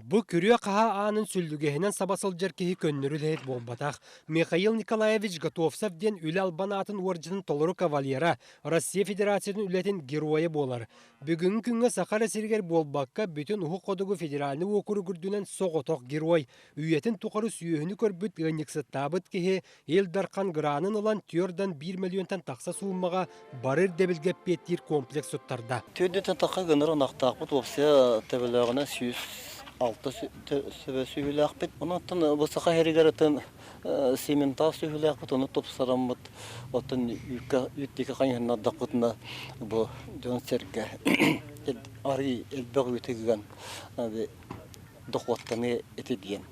Бу күрүө каха анын сүлдүгеһинен сабасыл жеркеһи көннөрү лэйт болбатах. Михаил Николаевич Готовцев ден үле албанаатын уоржынын толору кавалера Россия Федерациясынын үлетин героя болар. Бүгүн күнгө Сахара сиргер болбакка бүтүн уху кодугу федеральный окуру күрдүнен соғоток герой. Үйетін туқары сүйөһүнү көрбүт ыңныксыттабыт кеһи эл дарқан гранын ылан түйөрдан 1 миллионтан тақса суумага барыр дебилгеп петтир комплекс суттарда. Түйдетен таққа гынырын ақтақпыт опсия тәбіліғіне сүйіс алты сөйләқпет. Онаттан бұсыға херігеретін сементал сөйләқпет, оны топсарамбыт. Оттан үттекі қайынын аддақпытына бұл дөң сәрге арғы әлбәғ өтегіген доқуаттаны етедеген.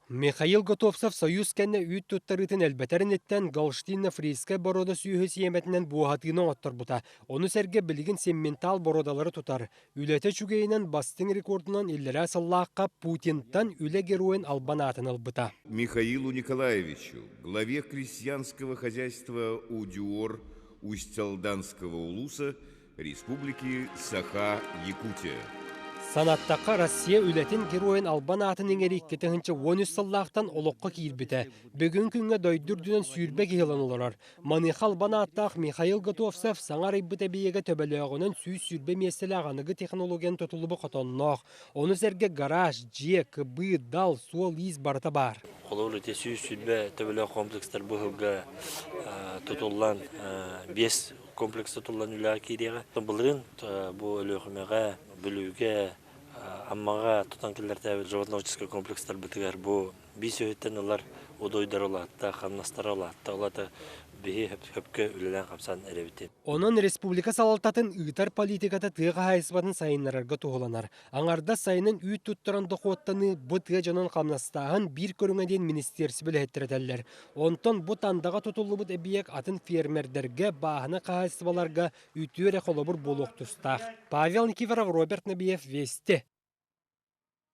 Михаил Готовцев союз кәнне үйт туттарытын әлбәтәрін еттен Галштинна Фриске борода сүйі сиеметінен буғатыны оттар бұта. Оны сәрге білігін семментал бородалары тұтар. Үләте чүгейінен бастың рекордынан иллері асыллаққа Путинтан үле героин албанатын албыта. Михаилу Николаевичу, главе крестьянского хозяйства Удюор Усть-Алданского улуса Республики Саха-Якутия. Санаттаққа Россия үлетін героин албан атын еңереккеті хынчы 13 сыллақтан олыққа кейірбіті. Бүгін күнге дойдүрдүнен сүйірбе кейлан олар. Маныха албан аттақ Михаил Готовцев саңар айбыта бейеге төбелеғынан сүйірбе меселі ағанығы технологиян тұтылыбы қотоннақ. Оны сәрге гараж, жек, кыбы, дал, суол из барыта бар. Қолыр өте сүйірбе төбелеғ комплекстар бұғыға тұтылан 5 комплекс тұтылан үлі кейдеға. Бұлырын бұл өліғімеға бүлуге аммаға тұтан келер тәуіл животновический комплекстар бітігер бұл бейс өйттен олар удойдар олатта, қамнастар олатта, олаты бейі хөпкі үлілен қапсан әребітен. Онын республика салалтатын ұйтар политиката тыға хайсыбатын сайынларарға туғыланар. Аңарда сайынын үйт тұттыран доқуаттаны бұтыға жанын қамнастағын бір көріңеден министерсі білі әттіретелер. Онтон бұт андаға тұтылы бұт әбиек атын фермердерге бағыны қағайсыбаларға үйтуері қолыбыр болуқ тұстақ. Павел Никифоров, Роберт Набиев, Вести.